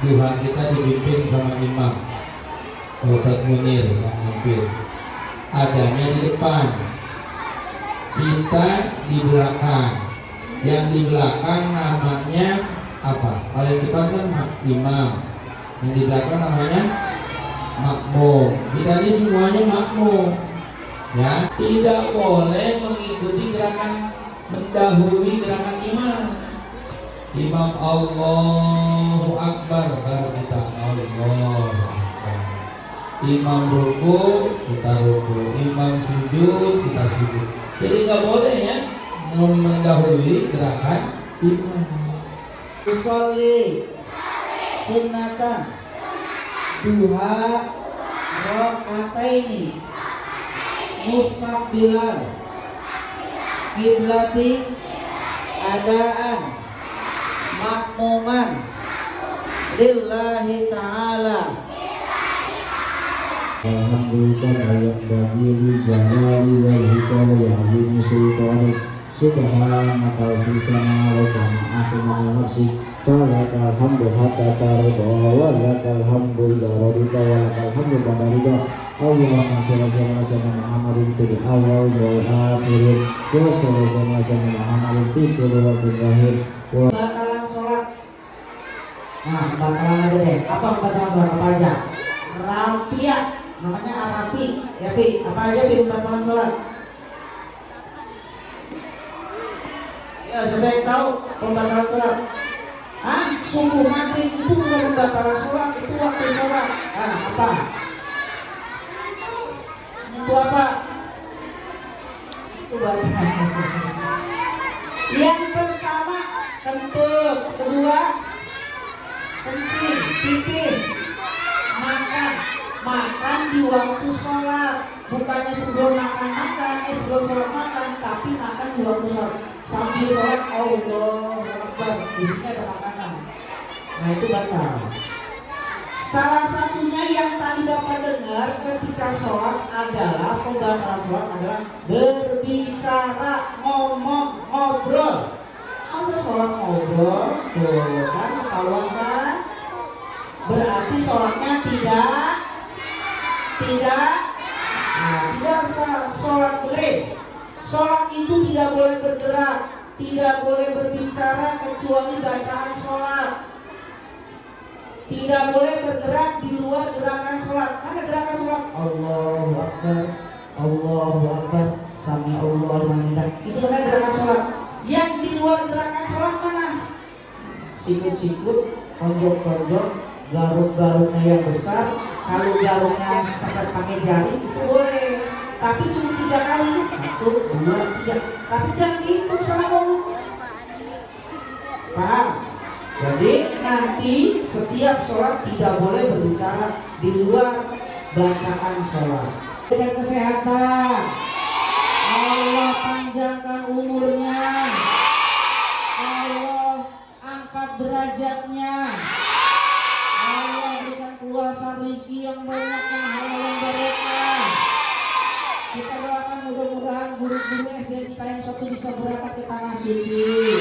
duha kita dipimpin sama imam Ustaz Munir yang memimpin. Adanya di depan, kita di belakang. Yang di belakang namanya apa? Paling depan kan imam, yang di belakang namanya makmum. Kita ini semuanya makmum, ya. Tidak boleh mengikuti gerakan, mendahului gerakan imam. Imam Allahu Akbar, baru kita Allahu Akbar. Imam ruku, kita ruku. Imam sujud, kita sujud. Jadi nggak boleh ya mendahului gerakan imam. Usolli sunnatan duha rakaataini mustaqbilan kiblati adaan makmuman lillahi ta'ala. Alhamdulillah ayat bagi jalali wal hikmah wa azimi sultanik subhanaka wa subhana wa ta'ala nafsi falakal hamdu hatta tarda wa lakal hamdu idza radita wa lakal hamdu ba'da ridha. Allahumma shalli ala sayyidina Muhammadin fil awwal wal akhir wa shalli ala sayyidina Muhammadin fil kulli zahir wa Batalan sholat. Nah, batalan aja deh. Apa batalan sholat apa aja? Rapiat, namanya arapi. Ya Pi, apa aja Pi batalan sholat? Ya, siapa yang tahu pembatalan sholat? Hah? Subuh maghrib itu bukan pembatalan sholat, itu waktu sholat. Ah, apa? Itu apa? Itu batalan. Yang pertama kentut, kedua kencing, pipis, makan di waktu sholat, bukannya sebelum sebelum sholat makan, tapi makan di waktu sholat. Sambil sholat Allahu Akbar, di sini ada makanan. Nah itu batal. Salah satunya yang tadi Bapak dengar ketika sholat adalah pembatalan sholat adalah berbicara, ngomong, ngobrol. Masa sholat ngobrol? Tuh kan ketahuan kan? Berarti sholatnya tidak sah. Sholat boleh. Sholat itu tidak boleh bergerak, tidak boleh berbicara kecuali bacaan sholat. Tidak boleh bergerak di luar gerakan sholat. Mana gerakan sholat? Allahu Akbar, Allahu Akbar, Sami Allahu liman hamidah. Itu namanya gerakan sholat. Yang di luar gerakan sholat mana? Sikut-sikut, tonjok-tonjok, garuk-garuknya yang besar. Kalau garuknya sampai pakai jari itu boleh. Tapi cuma 3 kali, 1, 2, 3. Tapi jangan gitu sama ngomong. Paham? Jadi nanti setiap sholat tidak boleh berbicara di luar bacaan sholat. Dengan kesehatan, Allah panjangkan umurnya, Allah angkat derajatnya, Allah berikan kuasa rezeki yang banyak yang halal yang barokah. Kita doakan mudah-mudahan guru-guru SD Cipayung 1 bisa berangkat ke tanah suci.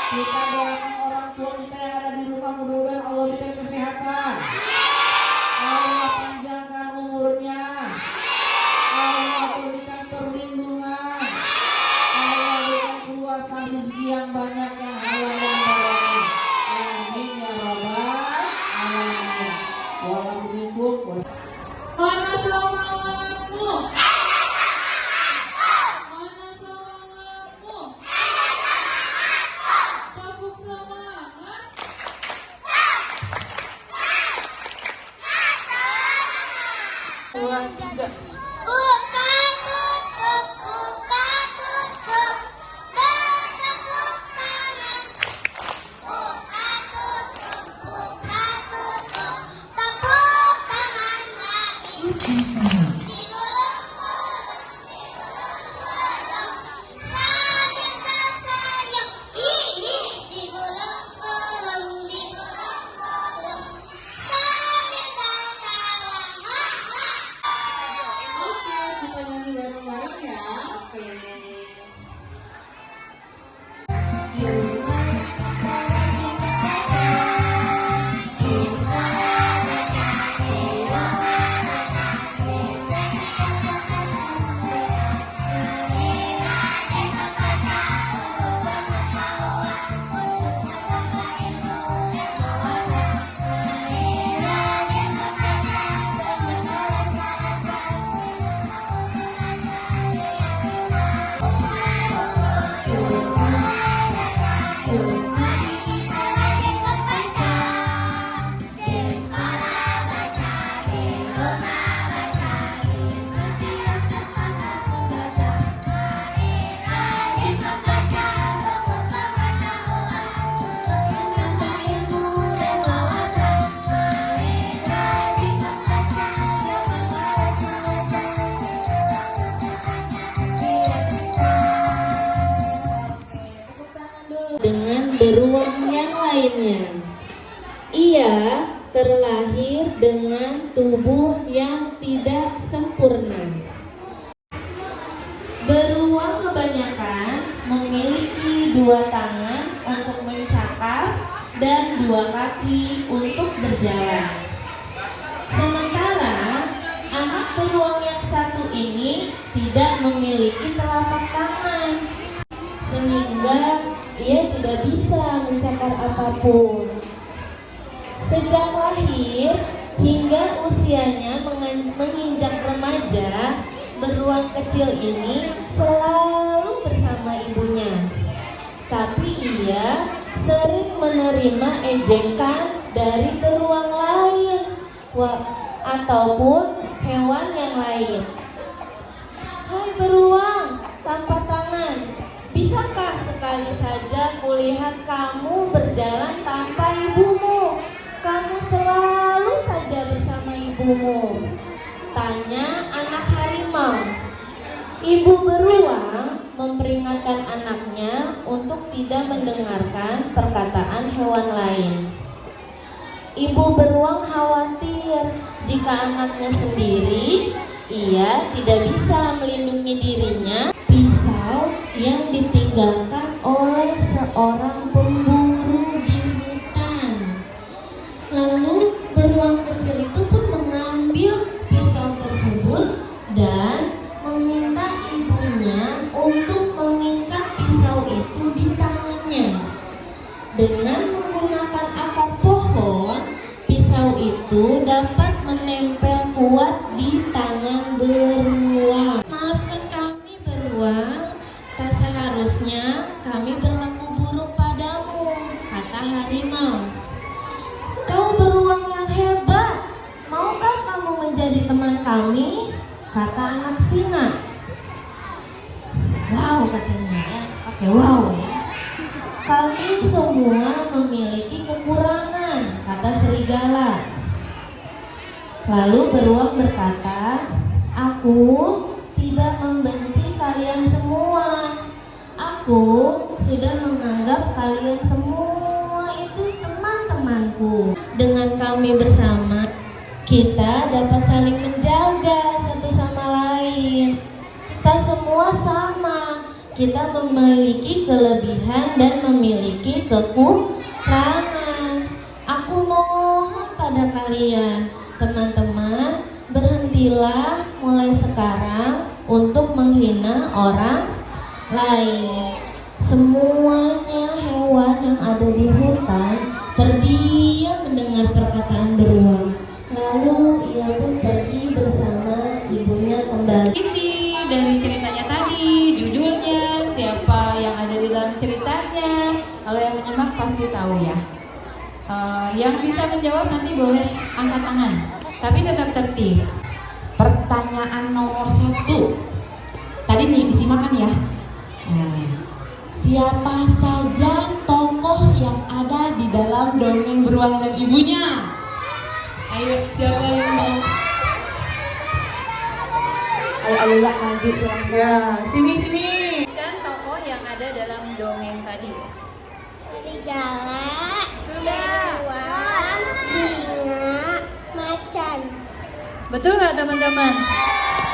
Kita doakan orang tua kita yang ada di rumah, mudah-mudahan Allah berikan kesehatan, Allah panjangkan umurnya, Allah berikan perlindungan, Allah berikan kuasa rezeki yang banyak yang halal yang barokah. Amin ya rabbal alamin. Wassalamualaikum. Mana semangatmu? Mana semangatmu? Tepuk semangat. lainnya. Ia terlahir dengan tubuh yang tidak sempurna. Beruang kebanyakan memiliki 2 tangan untuk mencakar dan 2 kaki untuk berjalan. Sementara anak beruang yang satu ini tidak memiliki telapak tangan, sehingga ia tidak bisa mencakar apapun. Sejak lahir hingga usianya menginjak remaja, beruang kecil ini selalu bersama ibunya. Tapi ia sering menerima ejekan dari beruang lain ataupun hewan yang lain. Hai beruang tanpa tangan, bisakah sekali saja kulihat kamu berjalan tanpa ibumu? Kamu selalu saja bersama ibumu, tanya anak harimau. Ibu beruang memperingatkan anaknya untuk tidak mendengarkan perkataan hewan lain. Ibu beruang khawatir jika anaknya sendiri, ia tidak bisa melindungi dirinya. Pisau yang ditinggalkan oleh seorang pemburu di hutan. Lalu beruang kecil itu pun mengambil pisau tersebut dan meminta ibunya untuk mengikat pisau itu di tangannya. Dengan menggunakan akar pohon, pisau itu dapat menempel kuat di tangan beruang. Maafkan kami beruang, tak seharusnya kami berlaku buruk padamu, kata harimau. Kau beruang yang hebat, maukah kamu menjadi teman kami? Kata anak singa. Wow katanya ya, pakai wow ya. Kami semua memiliki kekurangan, kata serigala. Lalu beruang berkata, aku tidak membenci kalian semua. Aku sudah menganggap kalian semua itu teman-temanku. Dengan kami bersama, kita dapat saling menjaga satu sama lain. Kita semua sama. Kita memiliki kelebihan dan memiliki kekurangan. Aku mohon pada kalian, teman-teman, berhentilah mulai sekarang untuk menghina orang lain. Semuanya hewan yang ada di hutan terdiam mendengar perkataan beruang. Lalu ia pun pergi bersama ibunya kembali. Isi dari ceritanya tadi, judulnya, siapa yang ada di dalam ceritanya. Kalau yang menyimak pasti tahu ya. Yang bisa menjawab nanti boleh angkat tangan, tapi tetap tertib. Pertanyaan nomor 1 tadi nih disimak kan ya. Siapa saja tokoh yang ada di dalam dongeng beruang dan ibunya? Ayo, siapa yang mau? Ayo lanjut ya. Sini. Kan tokoh yang ada dalam dongeng tadi. Serigala, Sudah. beruang, singa, macan. Betul nggak teman-teman?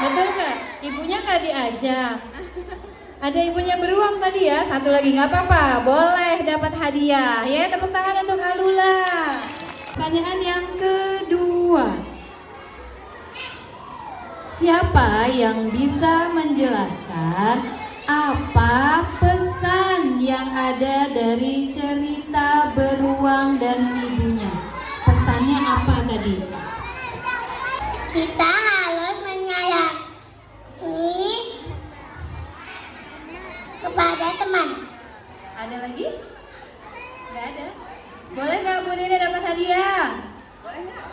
Betul nggak? Ibunya nggak diajak. Ada ibunya beruang tadi ya. Satu lagi nggak apa-apa. Boleh dapat hadiah. Ya, tepuk tangan untuk Alula. Pertanyaan yang kedua. Siapa yang bisa menjelaskan apa pesan yang ada dari cerita beruang dan ibunya? Pesannya apa tadi? Kita harus menyayangi kepada teman. Ada lagi? Nggak ada. Boleh nggak Bu Nina dapat hadiah? Boleh nggak?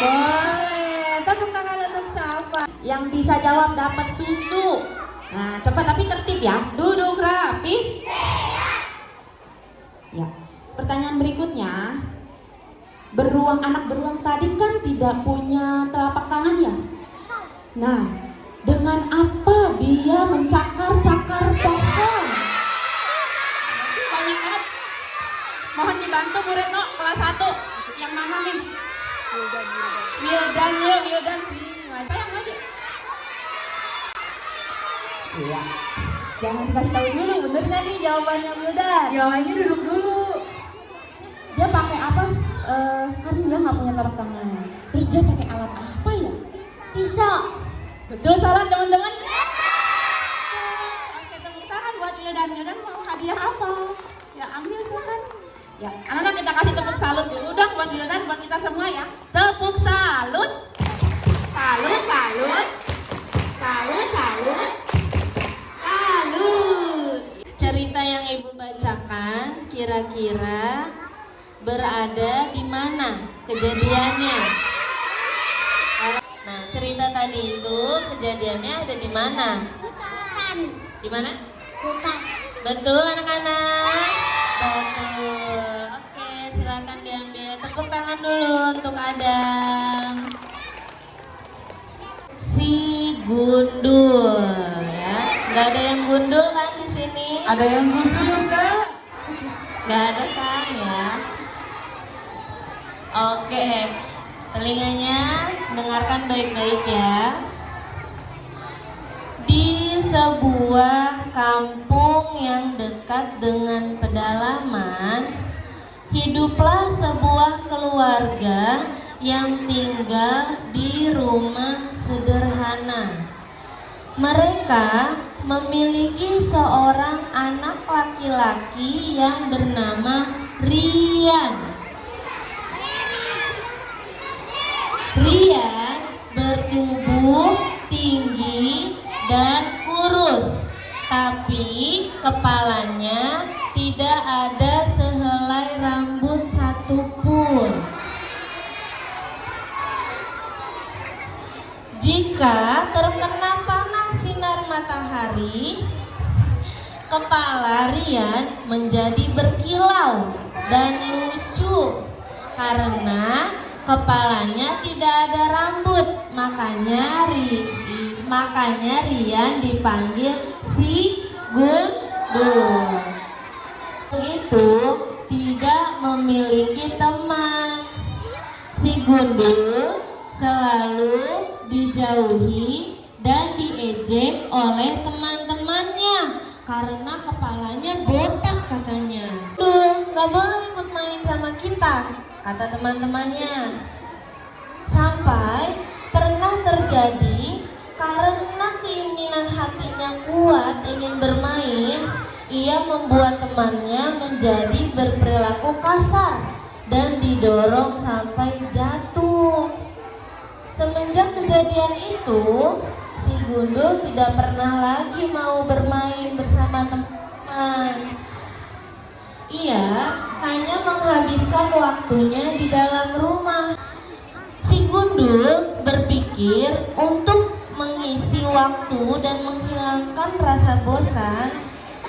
Boleh. Tepuk tangan untuk Safa. Yang bisa jawab dapat susu. Nah, cepat tapi tertib ya. Duduk rapi. Ya. Pertanyaan berikutnya. Anak beruang tadi kan tidak punya telapak tangan ya. Nah, dengan apa dia mencakar-cakar pohon? Banyak banget. Mohon Wildan ya, Wildan sini. Yang maju. Iya. Jangan dikasih tahu dulu, bener nggak nih jawabannya Wildan? Jawabannya duduk dulu. Dia pakai apa? Kan dia nggak punya telapak tangan. Terus dia pakai alat apa ya? Pisau. Betul, salah teman-teman. Oke, tepuk tangan buat Wildan. Wildan mau hadiah apa? Ya ambil silakan. Ya, anak-anak kita kasih tepuk salut dulu dong buat Wildan, buat kita semua ya. Tepuk salut. Salut, salut. Salut, salut. Salut. Cerita yang Ibu bacakan kira-kira berada di mana kejadiannya? Nah, cerita tadi itu kejadiannya ada di mana? Hutan. Di mana? Hutan. Betul anak-anak? Betul. Oke, silakan diambil. Tepuk tangan dulu untuk Adam. Si gundul ya. Nggak ada yang gundul kan di sini? Ada yang gundul juga. Nggak ada kan ya? Oke, telinganya dengarkan baik-baik ya. Di sebuah kampung yang dekat dengan pedalaman, hiduplah sebuah keluarga yang tinggal di rumah sederhana. Mereka memiliki seorang anak laki-laki yang bernama Rian. Rian bertubuh tinggi dan kurus, tapi kepalanya tidak ada sehelai rambut satupun. Jika terkena panas sinar matahari, kepala Rian menjadi berkilau dan lucu karena kepalanya tidak ada rambut. Makanya Rian dipanggil si gundul. Itu tidak memiliki teman. Si gundul selalu dijauhi dan diejek oleh teman-temannya karena kepalanya botak katanya. Duh, gak boleh ikut main sama kita, kata teman-temannya. Sampai pernah terjadi karena keinginan hatinya kuat ingin bermain, ia membuat temannya menjadi berperilaku kasar dan didorong sampai jatuh. Semenjak kejadian itu, si gundul tidak pernah lagi mau bermain bersama teman. Ia hanya menghabiskan waktunya di dalam rumah. Si gundul berpikir untuk mengisi waktu dan menghilangkan rasa bosan.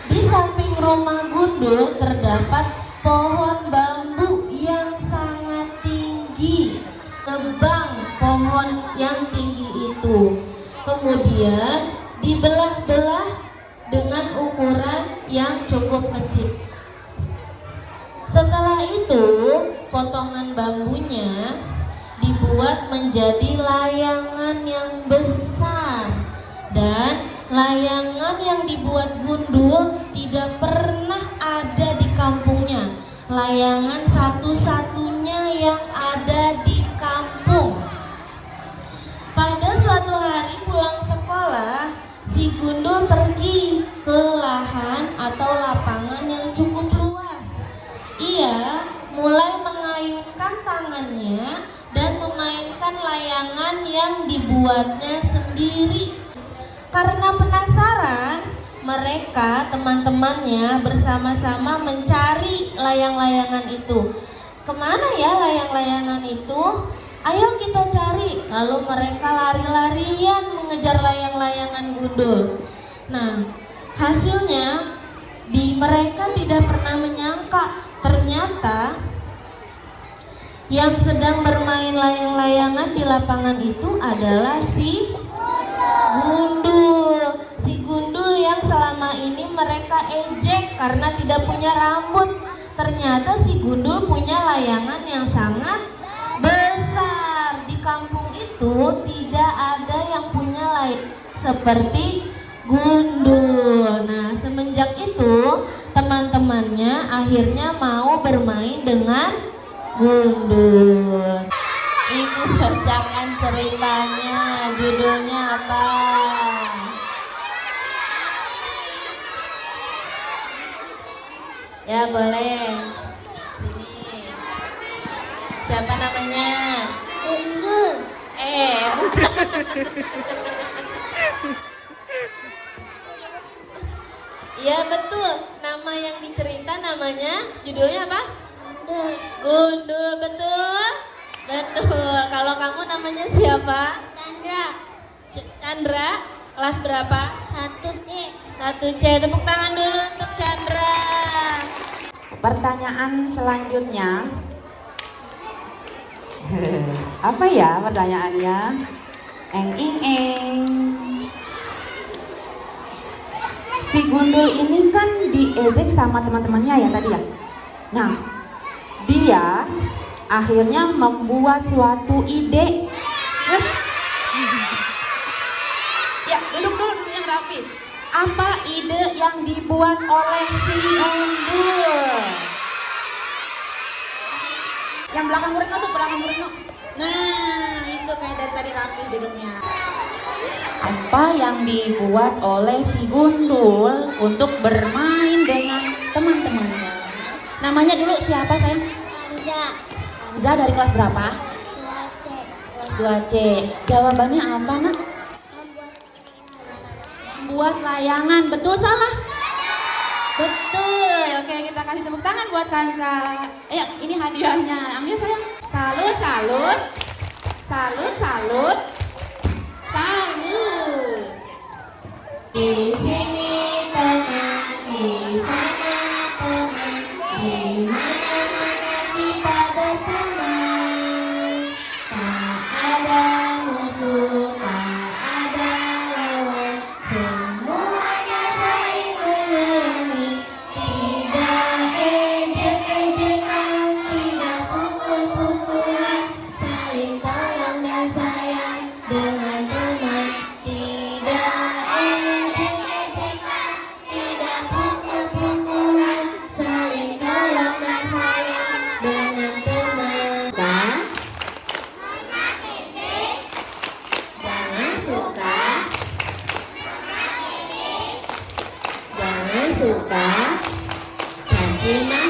Di samping rumah gundul terdapat pohon bambu yang sangat tinggi. Nebang pohon yang tinggi itu, kemudian dibelah-belah dengan ukuran yang cukup kecil. Setelah itu, potongan bambunya dibuat menjadi layangan yang besar, dan layangan yang dibuat gundul tidak pernah ada di kampungnya. Layangan satu-satunya yang ada di kampung. Pada suatu hari pulang sekolah, si gundul pergi ke lahan atau lapangan yang cukup luas. Ia mulai mengayunkan tangannya dan memainkan layangan yang dibuatnya sendiri. Karena penasaran, mereka, teman-temannya, bersama-sama mencari layang-layangan itu. Kemana ya layang-layangan itu? Ayo kita cari. Lalu mereka lari-larian mengejar layang-layangan gundul. Nah, hasilnya mereka tidak pernah menyangka ternyata yang sedang bermain layang-layangan di lapangan itu adalah si gundul. Si gundul yang selama ini mereka ejek karena tidak punya rambut. Ternyata si gundul punya layangan yang sangat besar. Di kampung itu tidak ada yang punya lain seperti gundul. Nah, semenjak itu teman-temannya akhirnya mau bermain dengan gundul. Ibu bacakan ceritanya, judulnya apa? Ya boleh. Sini. Siapa namanya? Gundul. Iya betul. Nama yang dicerita namanya, judulnya apa? Gundul. Gundul, betul? Betul. Kalau kamu namanya siapa? Chandra. Chandra. Kelas berapa? 1C. 1C. Tepuk tangan dulu untuk Chandra. Pertanyaan selanjutnya. Apa ya pertanyaannya? Eng. Si Gundul ini kan diejek sama teman-temannya ya tadi ya. Nah, dia akhirnya membuat suatu ide. Ya, duduk yang rapi. Apa ide yang dibuat oleh si Gundul? Yang belakang murid tuh, belakang murid no. Nah, itu kayak dari tadi rapi duduknya. Apa yang dibuat oleh si Gundul untuk bermain dengan teman-temannya? Namanya dulu siapa sayang? Hamza. Hamza dari kelas berapa? 2C. Kelas 2C. Jawabannya apa nak? Membuat layangan. Betul salah? Betul. Oke, kita kasih tepuk tangan buat Kansa. Ayo, ini hadiahnya. Ambil sayang. Salut. Salut. Di sini teman, di sana teman, di mana-mana kita berteman. Tak ada musuh, tak ada lawan, semuanya saling menyayangi. Tidak ejek-ejekan, tidak pukul-pukulan, saling tolong dan sayang dengan teman. Tidak ejek-ejekan, tidak pukul-pukulan, saling tolong dan sayang dengan teman. Jangan suka caci maki.